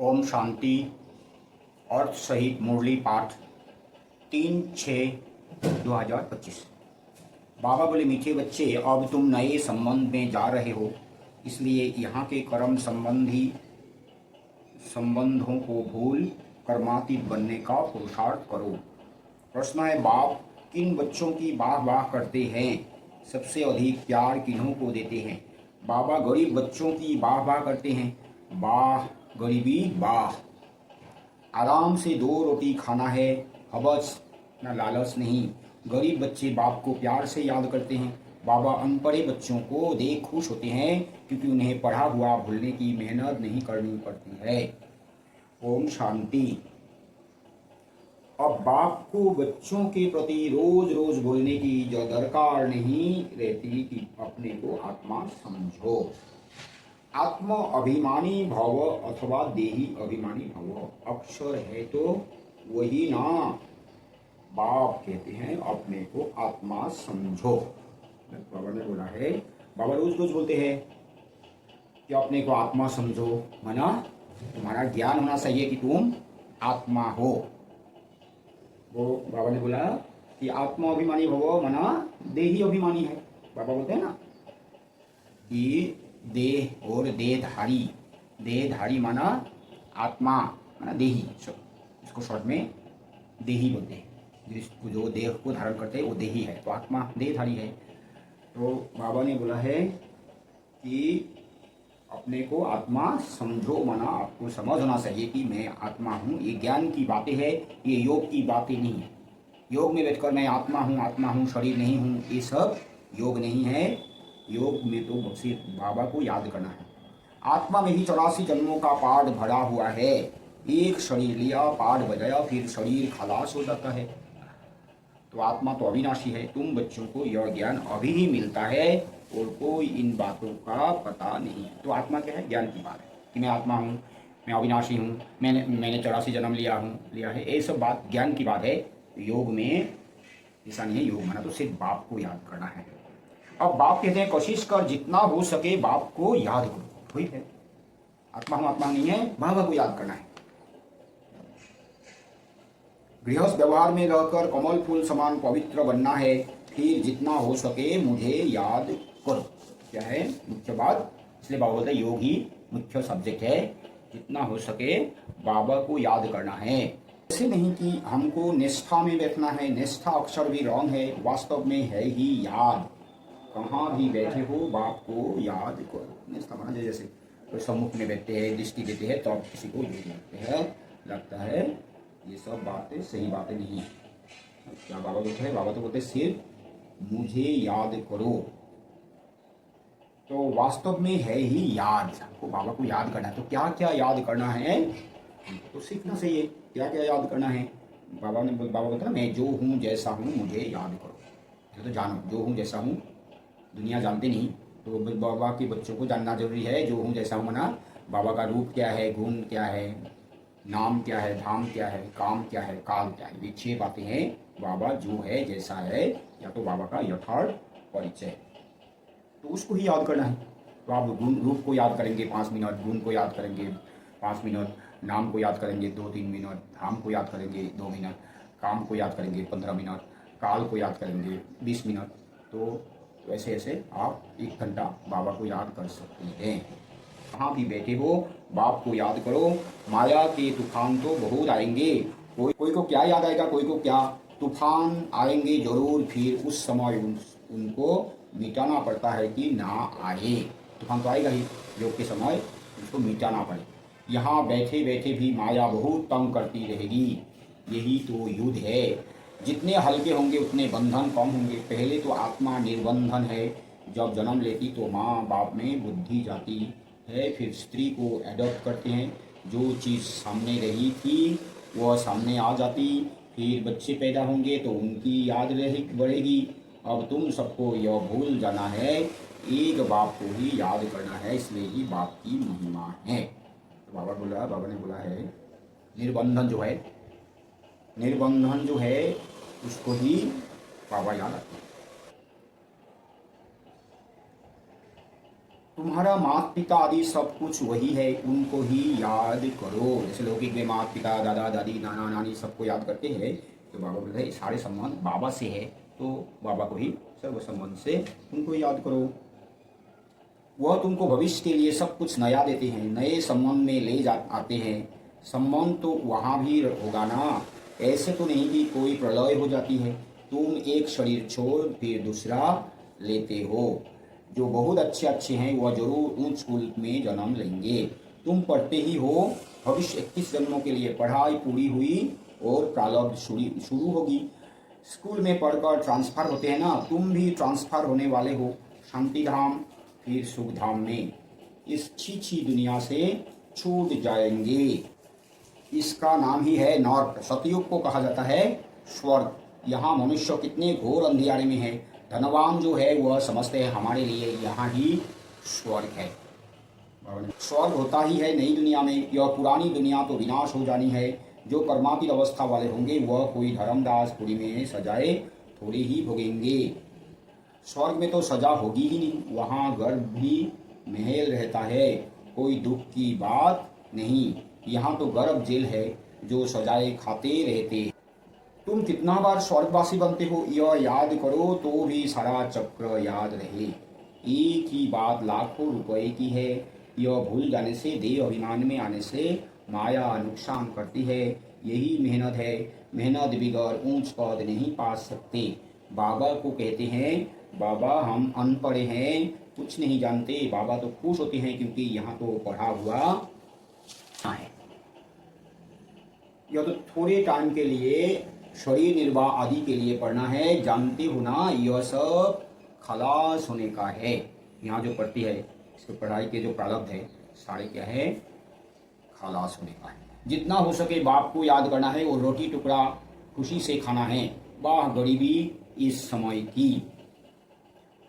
ओम शांति। अर्थ सहित मुरली पाठ 3/6/2025। बाबा बोले, मीठे बच्चे, अब तुम नए संबंध में जा रहे हो, इसलिए यहाँ के कर्म संबंधी संबंधों को भूल कर्मातीत बनने का पुरुषार्थ करो। प्रश्न है, बाप किन बच्चों की वाह वाह करते हैं? सबसे अधिक प्यार किन्हों को देते हैं? बाबा गरीब बच्चों की वाह वाह करते हैं। वाह गरीबी वाह। आराम से 2 रोटी खाना है, हवस न लालच नहीं। गरीब बच्चे बाप को प्यार से याद करते हैं। बाबा अनपढ़े बच्चों को देख खुश होते हैं, क्योंकि उन्हें पढ़ा हुआ भूलने की मेहनत नहीं करनी पड़ती है। ओम शांति। अब बाप को बच्चों के प्रति रोज रोज बोलने की जो दरकार नहीं रहती कि अपने को आत्मा समझो। आत्म अभिमानी भव अथवा देही अभिमानी भव, अक्षर है तो वही ना। बाप कहते हैं अपने को आत्मा समझो। बाबा ने बोला है, बाबा रोज रोज बोलते हैं कि अपने को आत्मा समझो, माना तुम्हारा ज्ञान होना चाहिए कि तुम आत्मा हो। वो बाबा ने बोला कि आत्मा अभिमानी भव माना देही अभिमानी है। बाबा बोलते हैं ना कि देह और देहधारी। देहधारी माना आत्मा, माना देही। इसको शॉर्ट में देही बोलते हैं। जिसको जो देह को धारण करते हैं वो देही है, तो आत्मा देहधारी है। तो बाबा ने बोला है कि अपने को आत्मा समझो, माना आपको समझ होना चाहिए कि मैं आत्मा हूँ। ये ज्ञान की बातें है, ये योग की बातें नहीं है। योग में बैठकर मैं आत्मा हूँ, शरीर नहीं हूँ, ये सब योग नहीं है। योग में तो सिर्फ बाबा को याद करना है। आत्मा में ही 84 जन्मों का पाठ भरा हुआ है। एक शरीर लिया, पाठ बजाया, फिर शरीर खलास हो जाता है। तो आत्मा तो अविनाशी है। तुम बच्चों को यह ज्ञान अभी ही मिलता है और कोई इन बातों का पता नहीं है। तो आत्मा क्या है? ज्ञान की बात है कि मैं आत्मा हूँ, मैं अविनाशी हूँ, मैंने 84 जन्म लिया है। ये सब बात ज्ञान की बात है। योग में ऐसा नहीं है। योग माना तो सिर्फ बाप को याद करना है। अब बाप कहते हैं, कोशिश कर जितना हो सके बाप को याद करो। ठीक है, आत्मा नहीं है, बाबा को याद करना है। गृहस्थ व्यवहार में रहकर कमल फूल समान पवित्र बनना है। फिर जितना हो सके मुझे याद करो। क्या है मुख्य बात? इसलिए बाबा बोलते हैं योग ही मुख्य सब्जेक्ट है। जितना हो सके बाबा को याद करना है। ऐसे नहीं कि हमको निष्ठा में बैठना है। निष्ठा अक्षर भी रॉन्ग है, वास्तव में है ही याद। कहाँ भी बैठे हो बाप को याद करो। निष्ठा माना जैसे कोई सम्मुख में बैठते हैं, दृष्टि देते हैं, तो आप किसी को योग लगता है ये सब बातें सही बातें नहीं है। क्या बाबा बोलते हैं? बाबा तो बोलते हैं सिर्फ मुझे याद करो। तो वास्तव में है ही याद। आपको बाबा को याद करना है। तो क्या क्या याद करना है तो सीखना चाहिए। क्या क्या याद करना है? बाबा बोलते हैं मैं जो हूँ जैसा हूँ मुझे याद करो। तो जानो जो हूँ जैसा हूँ। दुनिया जानते नहीं, तो बाबा के बच्चों को जानना जरूरी है। जो हूँ जैसा हूँ मना बाबा का रूप क्या है, गुण क्या है, नाम क्या है, धाम क्या है, काम क्या है, काल क्या है। ये 6 बातें हैं। बाबा जो है जैसा है, या तो बाबा का यथार्थ परिचय, तो उसको ही याद करना है। तो आप गुण रूप को याद करेंगे 5 मिनट, गुण को याद करेंगे 5 मिनट, नाम को याद करेंगे 2-3 मिनट, धाम को याद करेंगे 2 मिनट, काम को याद करेंगे 15 मिनट, काल को याद करेंगे 20 मिनट। तो ऐसे ऐसे आप 1 घंटा बाबा को याद कर सकते हैं। कहाँ भी बैठे हो बाप को याद करो। माया के तूफान तो बहुत आएंगे। कोई को क्या याद आएगा, कोई को क्या। तूफान आएंगे जरूर, फिर उस समय उनको मिटाना पड़ता है कि ना आए। तूफान तो आएगा ही, योग के समय उसको मिटाना पड़े। यहाँ बैठे बैठे भी माया बहुत तंग करती रहेगी। यही तो युद्ध है। जितने हल्के होंगे उतने बंधन कम होंगे। पहले तो आत्मा निर्बंधन है। जब जन्म लेती तो माँ बाप में बुद्धि जाती है, फिर स्त्री को एडॉप्ट करते हैं। जो चीज़ सामने रही थी वह सामने आ जाती। फिर बच्चे पैदा होंगे तो उनकी याद बढ़ेगी। अब तुम सबको यह भूल जाना है, एक बाप को ही याद करना है। इसलिए ही बाप की महिमा है। तो बाबा ने बोला है निर्बंधन जो है उसको ही बाबा याद आते हैं। तुम्हारा माता पिता आदि सब कुछ वही है, उनको ही याद करो। जैसे लौकिक में माता पिता, दादा दादी, नाना नानी सबको याद करते हैं, तो बाबा बोलते हैं सारे संबंध बाबा से है, तो बाबा को ही सर्व संबंध से उनको याद करो। वह तुमको भविष्य के लिए सब कुछ नया देते हैं, नए संबंध में ले जा आते हैं। संबंध तो वहाँ भी होगा ना, ऐसे तो नहीं कि कोई प्रलय हो जाती है। तुम एक शरीर छोड़ फिर दूसरा लेते हो। जो बहुत अच्छे अच्छे हैं वह जरूर उच्च कुल में जन्म लेंगे। तुम पढ़ते ही हो, भविष्य 21 जन्मों के लिए पढ़ाई पूरी हुई और प्रारब्ध शुरू होगी। स्कूल में पढ़कर ट्रांसफर होते हैं ना, तुम भी ट्रांसफर होने वाले हो शांति धाम फिर सुख धाम में। इस छी दुनिया से छूट जाएंगे। इसका नाम ही है नॉर्थ। सतयुग को कहा जाता है स्वर्ग। यहाँ मनुष्य कितने घोर अंधियारे में है। धनवान जो है वह समझते हैं हमारे लिए यहाँ ही स्वर्ग है। स्वर्ग होता ही है नई दुनिया में, यह पुरानी दुनिया तो विनाश हो जानी है। जो कर्मातीत अवस्था वाले होंगे वह कोई धर्मदास पुरी में सजाए थोड़े ही भोगेंगे। स्वर्ग में तो सजा होगी ही नहीं, वहाँ गर्भ भी महल रहता है, कोई दुख की बात नहीं। यहाँ तो गर्भ जेल है, जो सजाए खाते रहते। तुम कितना बार स्वर्गवासी बनते हो यह याद करो तो भी सारा चक्र याद रहे। एक ही बात लाखों रुपए की है, यह भूल जाने से, देह अभिमान में आने से माया नुकसान करती है। यही मेहनत है, मेहनत बिगैर ऊंच पद नहीं पा सकते। बाबा को कहते हैं बाबा हम अनपढ़ हैं, कुछ नहीं जानते। बाबा तो खुश होते हैं क्योंकि यहाँ तो पढ़ा हुआ है। यह तो थोड़े टाइम के लिए शरीर निर्वाह आदि के लिए पढ़ना है, जानते हो ना, यह सब खलास होने का है। यहाँ जो पढ़ती है इसके पढ़ाई के जो प्रारब्ध है सारे क्या है, खलास होने का है। जितना हो सके बाप को याद करना है और रोटी टुकड़ा खुशी से खाना है। वाह गरीबी इस समय की,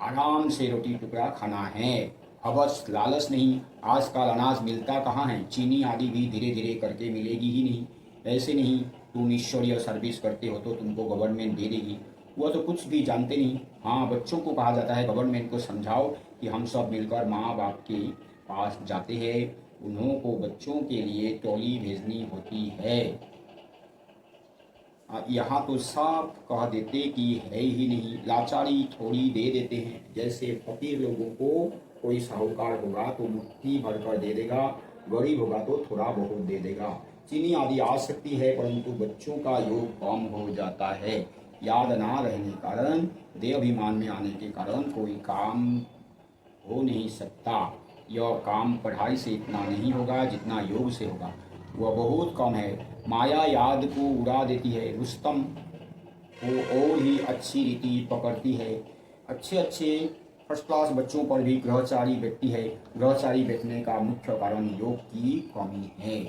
आराम से रोटी टुकड़ा खाना है, हवस लालच नहीं। आजकल अनाज मिलता कहाँ है, चीनी आदि भी धीरे धीरे करके मिलेगी ही नहीं। ऐसे नहीं तुम ईश्वरीय सर्विस करते हो तो तुमको गवर्नमेंट दे देगी, वह तो कुछ भी जानते नहीं। हाँ बच्चों को कहा जाता है गवर्नमेंट को समझाओ कि हम सब मिलकर माँ बाप के पास जाते हैं, उन्हों को बच्चों के लिए ट्रॉली भेजनी होती है। यहाँ तो साफ कह देते कि है ही नहीं, लाचारी थोड़ी दे देते हैं। जैसे फकीर लोगों को कोई साहूकार होगा तो मुट्ठी भर कर दे देगा, गरीब होगा तो थोड़ा बहुत दे देगा। चीनी आदि आ सकती है परंतु बच्चों का योग कम हो जाता है। याद ना रहने के कारण, देह अभिमान में आने के कारण कोई काम हो नहीं सकता। यह काम पढ़ाई से इतना नहीं होगा जितना योग से होगा, वह बहुत कम है। माया याद को उड़ा देती है, रुस्तम को और ही अच्छी रीति पकड़ती है। अच्छे अच्छे फर्स्ट क्लास बच्चों पर भी ग्रहचारी बैठती है। ग्रहचारी बैठने का मुख्य कारण योग की कमी है।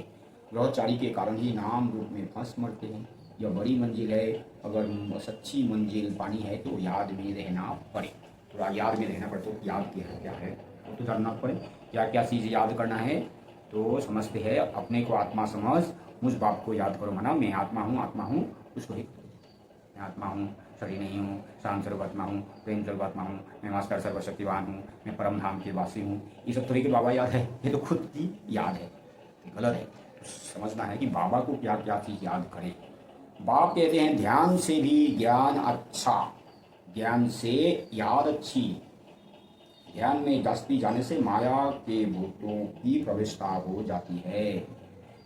ग्रहचारी के कारण ही नाम रूप में फंस मरते हैं। यह बड़ी मंजिल है, अगर सच्ची मंजिल पानी है तो याद में रहना पड़े। थोड़ा याद में रहना पड़े तो याद क्या है वो तो जानना पड़े, क्या क्या चीज़ याद करना है। तो समझते हैं अपने को आत्मा समझ, मुझ बाप को याद करो। माना मैं आत्मा हूँ उसको ही मैं आत्मा हूँ, शरीर नहीं हूँ, शांत स्वरूप आत्मा हूँ, प्रेम स्वरूप आत्मा हूँ, मैं मास्टर सर्वशक्तिवान हूँ, मैं परम धाम के वासी हूँ। ये सब थोड़ी के बाबा याद है, ये तो खुद की याद है, गलत है। तो समझना है कि बाबा को क्या क्या चीज़ याद करें। बाप कहते हैं ध्यान से भी ज्ञान अच्छा, ज्ञान से याद अच्छी। ध्यान में जास्ती जाने से माया के भूतों की प्रवेशता हो जाती है।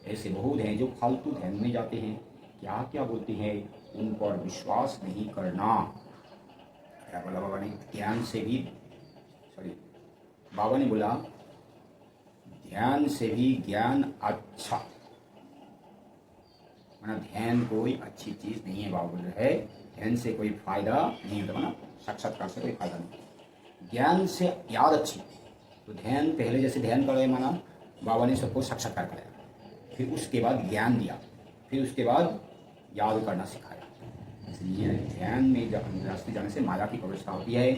ऐसे बहुत हैं जो फालतू ध्यान में जाते हैं, क्या क्या बोलते हैं, उन पर विश्वास नहीं करना। क्या बोला बाबा ने, ध्यान से भी बाबा ने बोला ध्यान से भी ज्ञान अच्छा। माना ध्यान कोई अच्छी चीज़ नहीं है। बाबा बोल रहे हैं ध्यान से कोई फायदा नहीं होता, माना साक्षात्कार से कोई फायदा नहीं। ज्ञान से याद अच्छी, तो ध्यान पहले जैसे ध्यान करे, माना बाबा ने सबको साक्षात्कार कराया, फिर उसके बाद ज्ञान दिया, फिर उसके बाद याद करना सिखाया। इसलिए ध्यान में जास्ती जाने से माया की प्रवेशता होती है।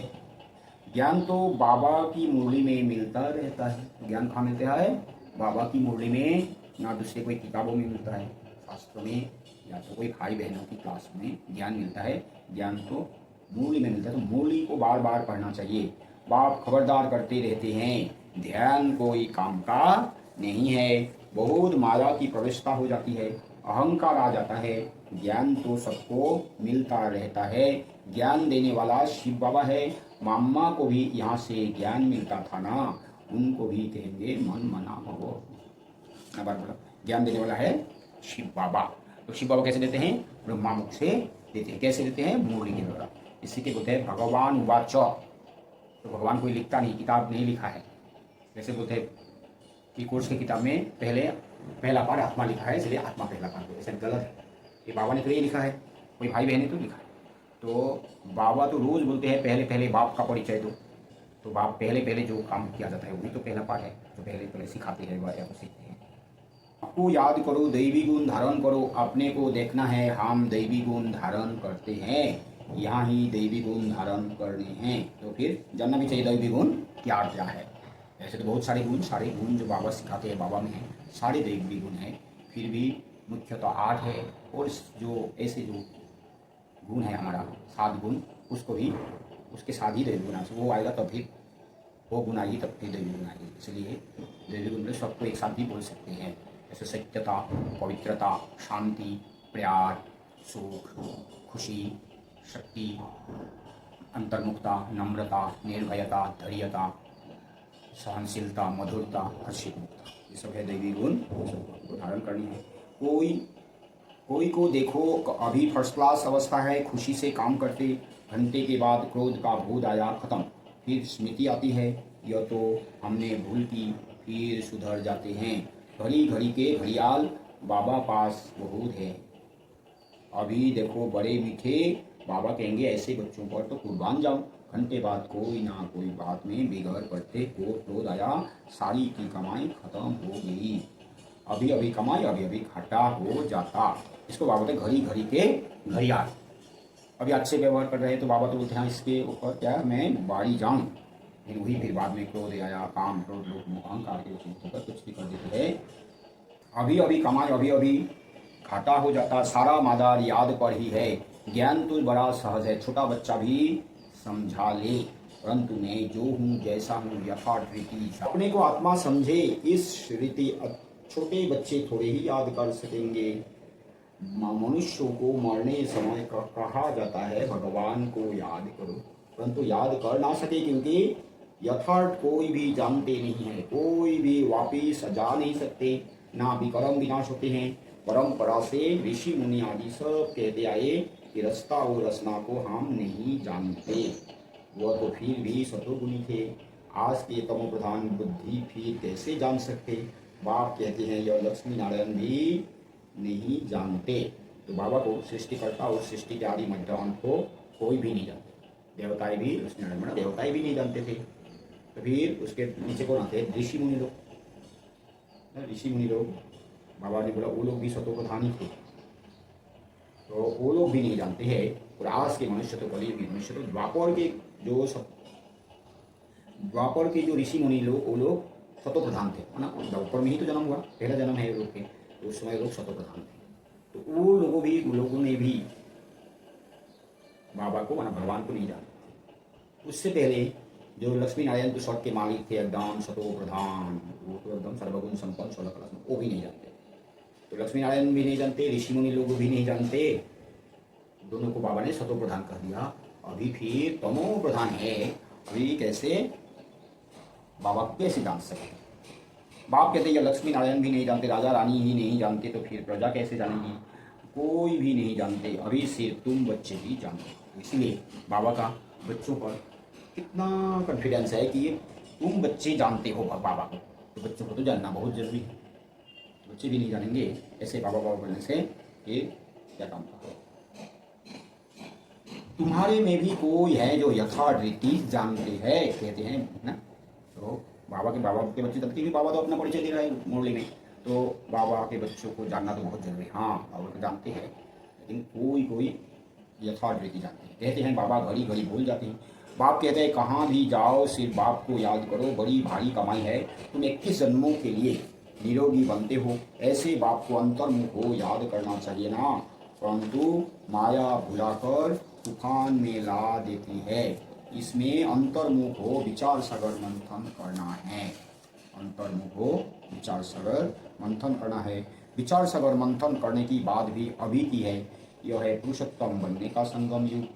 ज्ञान तो बाबा की मुरली में मिलता रहता है। ज्ञान कहाँ मिलता है, बाबा की मुरली में, ना दूसरे कोई किताबों में मिलता है, शास्त्रों में या तो कोई भाई बहनों की क्लास में ज्ञान मिलता है। ज्ञान तो मुरली में मिलता है, तो मुरली को बार बार पढ़ना चाहिए। बाप खबरदार करते रहते हैं ध्यान कोई काम का नहीं है। बहुत माया की प्रवेशता हो जाती है, अहंकार आ जाता है। ज्ञान तो सबको मिलता रहता है। ज्ञान देने वाला शिव बाबा है। मामा को भी यहाँ से ज्ञान मिलता था ना, उनको भी कहेंगे मन मना भवो। बार बोला, ज्ञान देने वाला है शिव बाबा। तो शिव बाबा कैसे देते हैं? ब्रह्मा मुख से देते हैं। कैसे देते हैं? मुरली के द्वारा। इसी के बोलते हैं भगवान उवाच। तो भगवान कोई लिखता नहीं, किताब नहीं लिखा है। जैसे बोलते हैं कि कोर्स की किताब में पहला पाठ आत्मा लिखा है, इसलिए आत्मा पहला पाठ। ऐसा गलत है। ये बाबा ने तो ये लिखा है, कोई भाई बहन ने तो लिखा है। तो बाबा तो रोज बोलते हैं पहले पहले बाप का परिचय दो। तो बाप पहले पहले जो काम किया जाता है वही तो पहला पाठ है, जो पहले पहले सिखाते हैं या तो सीखते हैं। आपको याद करो, दैवी गुण धारण करो। अपने को देखना है, हम दैवी गुण धारण करते हैं, यहाँ ही दैवी गुण धारण करने हैं। तो फिर जानना भी चाहिए दैवी गुण क्या क्या है। ऐसे तो बहुत सारे गुण जो बाबा सिखाते हैं बाबा में है, सारे दैवी गुण हैं। फिर भी मुख्यतः 8 है। और जो ऐसे जो गुण है हमारा 7 गुण, उसको भी उसके साथ ही दैवी गुण आए, वो आएगा तब फिर वो गुण आएगी, तब फिर दैवी गुण आएगी। इसलिए दैवी गुण में सबको एक साथ भी बोल सकते हैं। जैसे सत्यता, पवित्रता, शांति, प्यार, सुख, खुशी, शक्ति, अंतर्मुखता, नम्रता, निर्भयता, धैर्यता, सहनशीलता, मधुरता, हर्षित मुक्ता, ये सब है दैवी गुण। सबको धारण करनी है। कोई को देखो, अभी फर्स्ट क्लास अवस्था है, खुशी से काम करते, घंटे के बाद क्रोध का भूत आया, खत्म। फिर स्मृति आती है, यह तो हमने भूल की, फिर सुधर जाते हैं। घड़ी घड़ी के घड़ियाल बाबा पास बहुत है। अभी देखो बड़े मीठे, बाबा कहेंगे ऐसे बच्चों पर तो कुर्बान जाओ। घंटे बाद कोई ना कोई बात में बिगड़ पड़ते, क्रोध आया, सारी की कमाई खत्म हो गई। अभी अभी कमाई, अभी अभी घाटा हो जाता। इसको बाबा बोलते घड़ी घड़ी के घड़ियाल। अभी अच्छे व्यवहार कर रहे हैं तो बाबा तो बोलते हैं इसके ऊपर क्या मैं बाड़ी जाऊँ। फिर बाद में क्रोध आया, काम, क्रोध, लोभ, मोह, अहंकार के होकर कुछ भी कर देते हैं। अभी अभी कमाई, अभी अभी घाटा हो जाता। सारा मादार याद पर ही है। ज्ञान तो बड़ा सहज है, छोटा बच्चा भी समझा ले, परंतु मैं जो हूँ जैसा हूँ यथार्थ रीति। अपने को आत्मा समझे, इस रीति छोटे बच्चे थोड़े ही याद कर सकेंगे। मनुष्यों को मरने समय कहा जाता है भगवान को याद करो, परंतु याद कर ना सके, क्योंकि यथार्थ कोई भी जानते नहीं है। कोई भी वापिस जा नहीं सकते, ना विक्रम विनाश होते हैं। परंपरा से ऋषि मुनि आदि सब कहते आए कि रस्ता और रचना को हम नहीं जानते। वह तो फिर भी सतोगुणी थे। आज के तमो प्रधान बुद्धि फिर कैसे जान सकते? बाप कहते हैं यह लक्ष्मी नारायण भी नहीं जानते। तो बाबा को सृष्टिकर्ता और सृष्टि के आदि मध्यान्ह को कोई भी नहीं जानते। देवताएं भी, लक्ष्मी नारायण देवताएं भी नहीं जानते थे। तो फिर उसके नीचे कौन आते? ऋषि मुनि लोग। ऋषि मुनि लोग, बाबा ने बोला वो लोग भी सतो प्रधान ही थे, तो वो लोग भी नहीं जानते हैं। और आज के मनुष्य तो कलयुगी मनुष्य तो द्वापर के जो ऋषि मुनि लोग, वो लोग सतो प्रधान थे, है ना। द्वापर में ही तो जन्म हुआ, पहला जन्म है लोग के, तो उस समय लोग सतो प्रधान थे। तो वो लोगों ने भी बाबा को, माना भगवान को नहीं जानते। उससे पहले जो लक्ष्मी नारायण तो स्वर्ग के मालिक थे, एकदम सतो प्रधान, वो तो एकदम सर्वगुण संपन्न 16 कला, वो भी नहीं जानते। तो लक्ष्मी नारायण भी नहीं जानते, ऋषि मुनि लोग भी नहीं जानते। दोनों को बाबा ने सतो प्रधान कर दिया। अभी फिर तमो प्रधान है, अभी कैसे बाबा को कैसे जान सकते? बाप कहते हैं लक्ष्मी नारायण भी नहीं जानते, राजा रानी ही नहीं जानते, तो फिर प्रजा कैसे जानेगी? कोई भी नहीं जानते। अभी सिर्फ तुम बच्चे ही जानते हो। इसलिए बाबा का बच्चों पर कितना कॉन्फिडेंस है कि तुम बच्चे जानते हो बाबा को, तो बच्चों को तो जानना बहुत जरूरी है। बच्चे भी नहीं जानेंगे, ऐसे बाबा बोलने से ये क्या काम करो। तुम्हारे में भी कोई है जो यथार्थ रीति जानते हैं, कहते हैं ना। तो बाबा के बच्चे जानते हैं, बाबा तो अपना परिचय दे रहा है मुरली में, तो बाबा के बच्चों को जानना तो बहुत जरूरी है। हाँ, बाबा को जानते हैं, लेकिन कोई यथार्थ रीति जानते हैं। कहते हैं बाबा घड़ी घड़ी भूल जाते हैं। बाप कहते हैं कहाँ भी जाओ सिर्फ बाप को याद करो, बड़ी भारी कमाई है। तुम 21 जन्मों के लिए निरोगी बनते हो, ऐसे बाप को अंतर्मुख हो याद करना चाहिए ना। परंतु माया भुलाकर तूफान में ला देती है। इसमें अंतर्मुख हो विचार सागर मंथन करना है। अंतर्मुख हो विचार सागर मंथन करना है। विचार सागर मंथन करने की बात भी अभी की है। यह है पुरुषोत्तम बनने का संगम युग।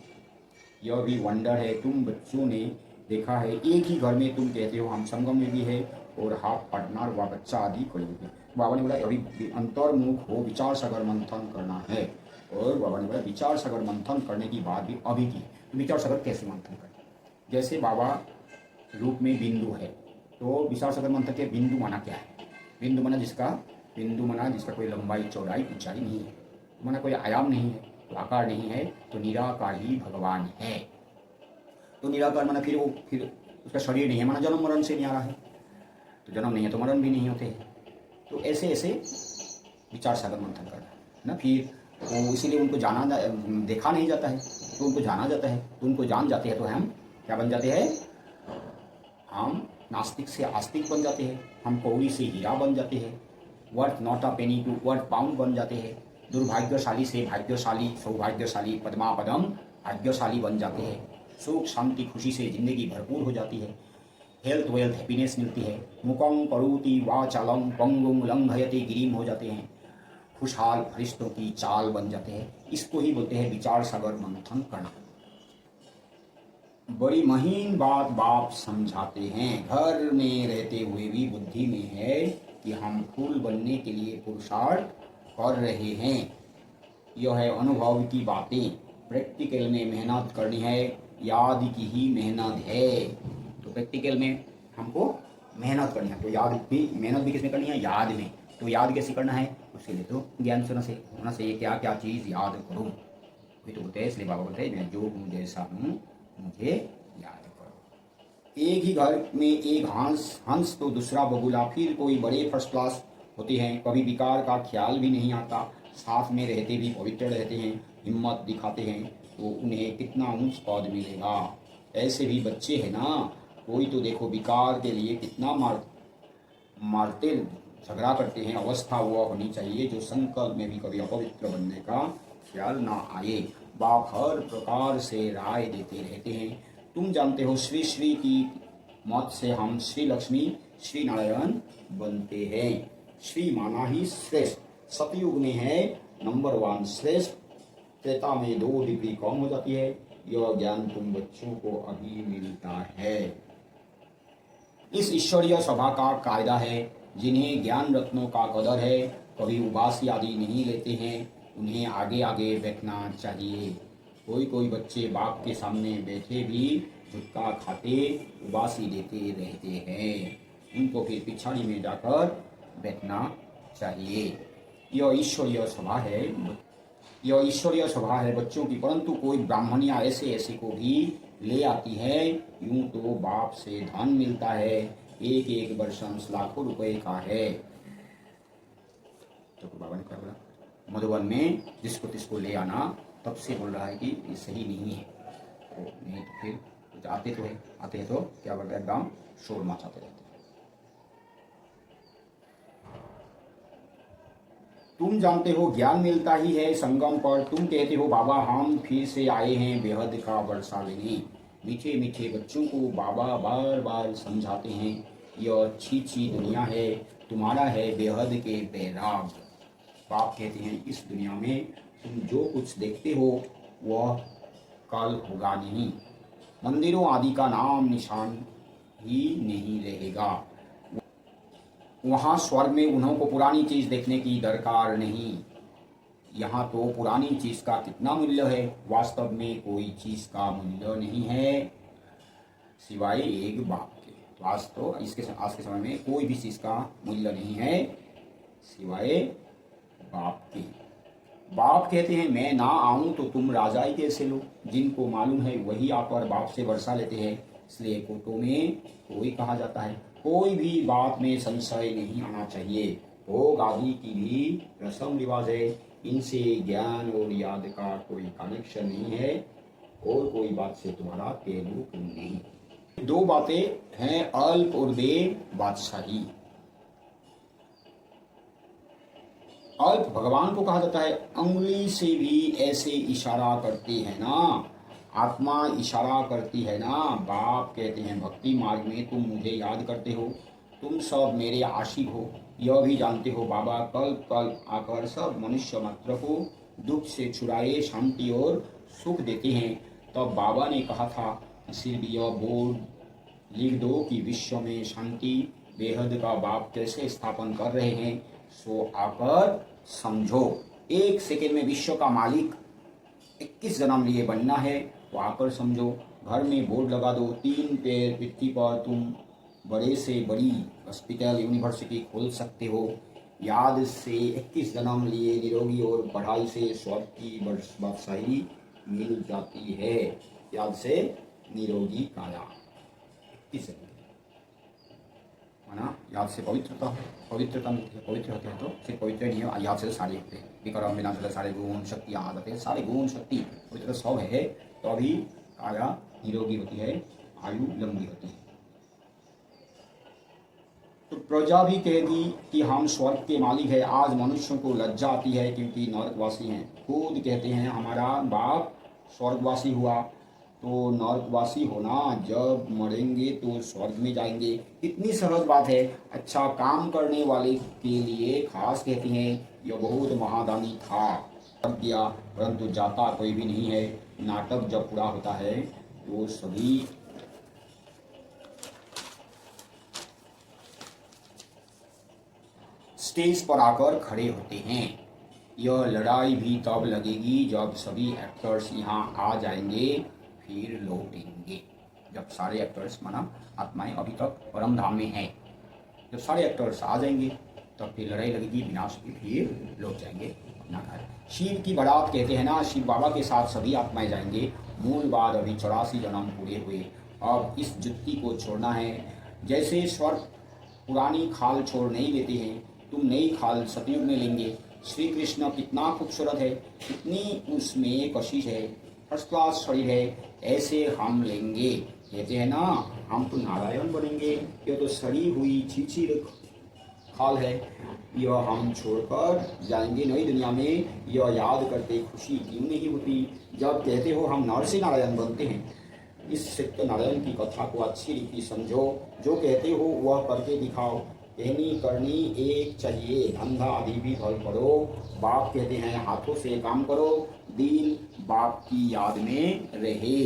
यह भी वंडर है। तुम बच्चों ने देखा है, एक ही घर में तुम कहते हो हम संगम में भी है और हाफ पार्टनर व बच्चा आदि खड़े होते। बाबा ने बोला अभी अंतर्मुख हो विचार सागर मंथन करना है। और बाबा ने बोला विचार सागर मंथन करने की बात भी अभी की। तो विचार सागर कैसे मंथन करें? जैसे बाबा रूप में बिंदु है, तो विचार सागर मंथन के बिंदु माना क्या है? बिंदु माना जिसका कोई लंबाई चौड़ाई ऊंचाई नहीं है, माना कोई आयाम नहीं है, तो आकार नहीं है, तो निराकार ही भगवान है। तो निराकार माना फिर उसका शरीर नहीं है, माना जन्म मरण से नहीं आ रहा है, तो जन्म नहीं है तो मरण भी नहीं होते हैं। तो ऐसे ऐसे विचार सागर मंथन करना है ना। फिर वो इसीलिए उनको देखा नहीं जाता है, तो उनको जाना जाता है। तो उनको जान जाते हैं तो हम क्या बन जाते हैं? हम नास्तिक से आस्तिक बन जाते हैं। हम कौड़ी से हीरा बन जाते हैं। Worth not a penny to worth pound बन जाते हैं। दुर्भाग्यशाली से भाग्यशाली, सौभाग्यशाली, पद्मापदम भाग्यशाली बन जाते हैं। सुख शांति खुशी से जिंदगी भरपूर हो जाती है। हेल्थ वेल्थ हैप्पीनेस मिलती है। मुकं करोति वाचालम पंगुं लंघयति गिरिम हो जाते हैं। खुशहाल फरिश्तों की चाल बन जाते हैं। इसको ही बोलते हैं विचार सागर मंथन करना। बड़ी महीन बात बाप समझाते हैं। घर में रहते हुए भी बुद्धि में है कि हम फूल बनने के लिए पुरुषार्थ कर रहे हैं। यह है अनुभव की बातें। प्रैक्टिकल में मेहनत करनी है, याद की ही मेहनत है। तो प्रैक्टिकल में हमको मेहनत करनी है, तो मेहनत भी किसमें करनी है? याद में। तो याद कैसे करना है? उसके लिए तो ज्ञान से होना चाहिए। क्या क्या चीज़ याद करूँ, वही तो बोलते हैं। इसलिए बाबा बोलते हैं मैं जो हूँ जैसा हूँ मुझे याद करो। एक ही घर में एक हंस तो दूसरा बगुला, फिर कोई बड़े फर्स्ट क्लास होते हैं। कभी विकार का ख्याल भी नहीं आता। साथ में रहते भी पवित्र रहते हैं, हिम्मत दिखाते हैं, तो उन्हें कितना ऊंच पद मिलेगा। ऐसे भी बच्चे हैं ना, कोई तो देखो विकार के लिए कितना मारते झगड़ा करते हैं। अवस्था वह होनी चाहिए जो संकल्प में भी कभी अपवित्र बनने का ख्याल ना आए। बाप हर प्रकार से राय देते रहते हैं। तुम जानते हो श्री श्री की मत से हम श्री लक्ष्मी श्री नारायण बनते हैं। श्री माना ही श्रेष्ठ। सतयुग में है नंबर 1 श्रेष्ठ। त्रेता में 2 डिग्री कम हो जाती है। यह ज्ञान तुम बच्चों को अभी मिलता है। इस ईश्वरीय सभा का कायदा है। जिन्हें ज्ञान रत्नों का कदर है, कभी उबासी आदि नहीं लेते हैं, उन्हें आगे आगे बैठना चाहिए। कोई बच्चे बाप के सामने बैठे भी झुटका खाते, उबासी देते रहते हैं। उनको फिर पिछाड़ी में जाकर बैठना चाहिए। यह ईश्वरीय सभा है बच्चों की। परंतु कोई ब्राह्मणियाँ ऐसे को भी ले आती है। यूं तो बाप से धन मिलता है, एक वर्षंश लाखों रुपए का है। तो बाबा ने क्या बोला? मधुबन में जिसको तिसको ले आना, तब से बोल रहा है कि ये सही नहीं है। तो नहीं तो फिर आते हैं तो क्या बोलता है? एकदम शोर मचाते रहते हैं। तुम जानते हो ज्ञान मिलता ही है संगम पर। तुम कहते हो बाबा हम फिर से आए हैं बेहद का वर्षा लेने। मीठे मीठे बच्चों को बाबा बार बार समझाते हैं, यह अच्छी दुनिया है, तुम्हारा है बेहद के बैराग। बाप कहते हैं इस दुनिया में तुम जो कुछ देखते हो वह कल होगा नहीं। मंदिरों आदि का नाम निशान ही नहीं रहेगा। वहाँ स्वर्ग में उन्हों को पुरानी चीज़ देखने की दरकार नहीं। यहाँ तो पुरानी चीज़ का कितना मूल्य है। वास्तव में कोई चीज़ का मूल्य नहीं है सिवाय एक बाप के। तो आज के समय में कोई भी चीज़ का मूल्य नहीं है सिवाय बाप के। बाप कहते हैं मैं ना आऊँ तो तुम राजाई कैसे लो। जिनको मालूम है वही आकर बाप से वर्षा लेते हैं। इसलिए कोटों में कोई कहा जाता है कोई भी बात में संशय नहीं आना चाहिए। भोग आदि की भी रस्म रिवाज है, इनसे ज्ञान और याद का कोई कनेक्शन नहीं है और कोई बात से तुम्हारा ताल्लुक नहीं। 2 बातें हैं, अल्प और देव बादशाही। अल्प भगवान को कहा जाता है। अंगुली से भी ऐसे इशारा करते हैं ना, आत्मा इशारा करती है ना। बाप कहते हैं भक्ति मार्ग में तुम मुझे याद करते हो, तुम सब मेरे आशिक हो, यह भी जानते हो बाबा कल कल आकर सब मनुष्य मात्र को दुख से छुड़ाए शांति और सुख देते हैं। तब बाबा ने कहा था सिर्फ यह बोर्ड लिख दो कि विश्व में शांति बेहद का बाप कैसे स्थापन कर रहे हैं, सो आकर समझो। एक सेकेंड में विश्व का मालिक 21 जन्म लिए बनना है तो आकर समझो। घर में बोर्ड लगा दो, 3 पैर पृथ्वी पर तुम बड़े से बड़ी हॉस्पिटल यूनिवर्सिटी खोल सकते हो। याद से 21 जन्म लिए निरोगी और पढ़ाई से स्वर्ग की बादशाही मिल जाती है। याद से निरोगी काया 21 जन्म है ना। याद से पवित्रता मिलती है, पवित्र होते हैं तो सिर्फ पवित्र नहीं है, याद से सारे होते हैं। विक्रम विनाश सारे गुण शक्ति आ जाते हैं, सारे गुण शक्ति पवित्र सब है तो अभी काया निरोगी होती है, आयु लंबी होती है। तो प्रजा भी कहेगी कि हम स्वर्ग के मालिक है। आज मनुष्यों को लज्जा आती है क्योंकि नरकवासी हैं। खुद कहते हैं हमारा बाप स्वर्गवासी हुआ तो नरकवासी होना, जब मरेंगे तो स्वर्ग में जाएंगे। कितनी सहज बात है। अच्छा काम करने वाले के लिए खास कहते हैं यह बहुत महादानी था किया, परंतु जाता कोई भी नहीं है। नाटक जब पूरा होता है तो सभी स्टेज पर आकर खड़े होते हैं। यह लड़ाई भी तब लगेगी जब सभी एक्टर्स यहाँ आ जाएंगे, फिर लौटेंगे। जब सारे एक्टर्स माना आत्माएं अभी तक परम धाम में हैं, जब सारे एक्टर्स आ जाएंगे तब फिर लड़ाई लगेगी, विनाश की, फिर लौट जाएंगे अपना घर। शिव की बारात कहते हैं ना, शिव बाबा के साथ सभी आत्माएं जाएंगे। मूल बात अभी 84 जन्म पूरे हुए, अब इस जुत्ती को छोड़ना है। जैसे स्वर्ग पुरानी खाल छोड़ नहीं देते हैं, तुम नई खाल सतयुग में लेंगे। श्री कृष्ण कितना खूबसूरत है, कितनी उसमें कशिश है, फर्स्ट क्लास शरीर है, ऐसे हम लेंगे। कहते हैं ना हम तो नारायण बनेंगे, ये तो सड़ी हुई छीछी खाल है, यह हम छोड़कर जाएंगे नई दुनिया में। यह याद करते खुशी क्यों नहीं होती। जब कहते हो हम नर से नारायण बनते हैं, इस सत्य नारायण की कथा को अच्छी रीति समझो। जो कहते हो वह करके दिखाओ। कहनी करनी एक चाहिए, धंधा आदि भी भल करो। बाप कहते हैं हाथों से काम करो, दिल बाप की याद में रहे।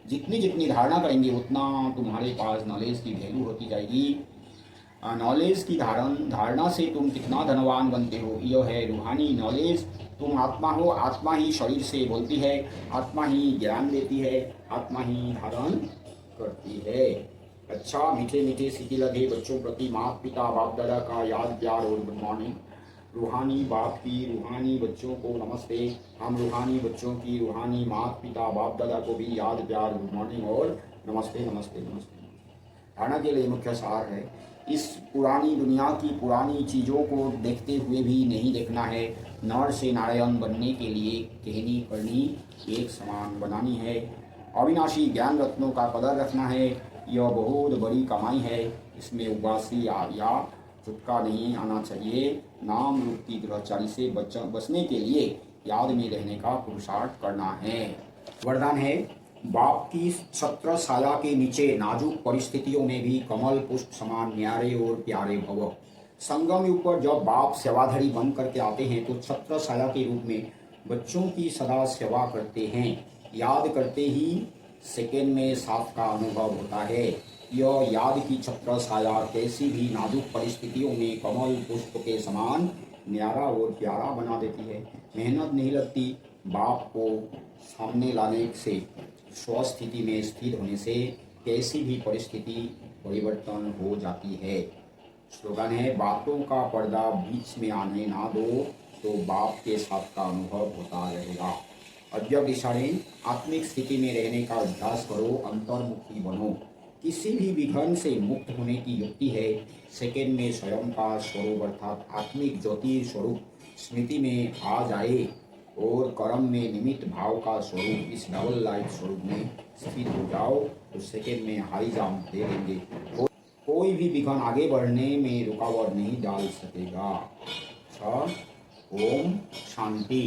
जितनी जितनी धारणा करेंगे उतना तुम्हारे पास नॉलेज की वैल्यू होती जाएगी। नॉलेज की धारणा से तुम कितना धनवान बनते हो। यह है रूहानी नॉलेज। तुम आत्मा हो, आत्मा ही शरीर से बोलती है, आत्मा ही ज्ञान देती है, आत्मा ही धारण करती है। अच्छा मीठे मीठे सीखे लगे बच्चों प्रति माता पिता बाप दादा का याद प्यार और गुड मॉर्निंग। रूहानी बाप की रूहानी बच्चों को नमस्ते। हम रूहानी बच्चों की रूहानी माता पिता बाप दादा को भी याद प्यार गुड मॉर्निंग और नमस्ते नमस्ते नमस्ते। धारणा के लिए मुख्य सार है, इस पुरानी दुनिया की पुरानी चीज़ों को देखते हुए भी नहीं देखना है। नर से नारायण बनने के लिए कहनी करनी एक समान बनानी है। अविनाशी ज्ञान रत्नों का कदर रखना है, यह बहुत बड़ी कमाई है। इसमें उबासी या चुटका नहीं आना चाहिए। नाम रूप की ग्रहचारी से बचने के लिए याद में रहने का पुरुषार्थ करना है। वरदान है, बाप की छत्र छाया के नीचे नाजुक परिस्थितियों में भी कमल पुष्प समान न्यारे और प्यारे भव। संगम युग पर जब बाप सेवाधारी बन करके आते हैं तो छत्र छाया के रूप में बच्चों की सदा सेवा करते हैं। याद करते ही सेकेंड में साथ का अनुभव होता है। यह याद की छत्र छाया कैसी भी नाजुक परिस्थितियों में कमल पुष्प के समान न्यारा और प्यारा बना देती है। मेहनत नहीं लगती। बाप को सामने लाने से, स्वस्थिति में स्थिर होने से कैसी भी परिस्थिति परिवर्तन हो जाती है। स्लोगन है, बातों का पर्दा बीच में आने ना दो तो बाप के साथ का अनुभव होता रहेगा। अव्यक्त इशारे आत्मिक स्थिति में रहने का अभ्यास करो, अंतर्मुखी बनो। किसी भी विघ्न से मुक्त होने की युक्ति है। सेकेंड में स्वयं का स्वरूप अर्थात आत्मिक ज्योति स्वरूप स्मृति में आ जाए और कर्म में निमित्त भाव का स्वरूप इस डबल लाइट स्वरूप में स्थित हो जाओ तो सेकेंड में हाई जंप दे देंगे। कोई भी विघ्न आगे बढ़ने में रुकावट नहीं डाल सकेगा। ओम शांति।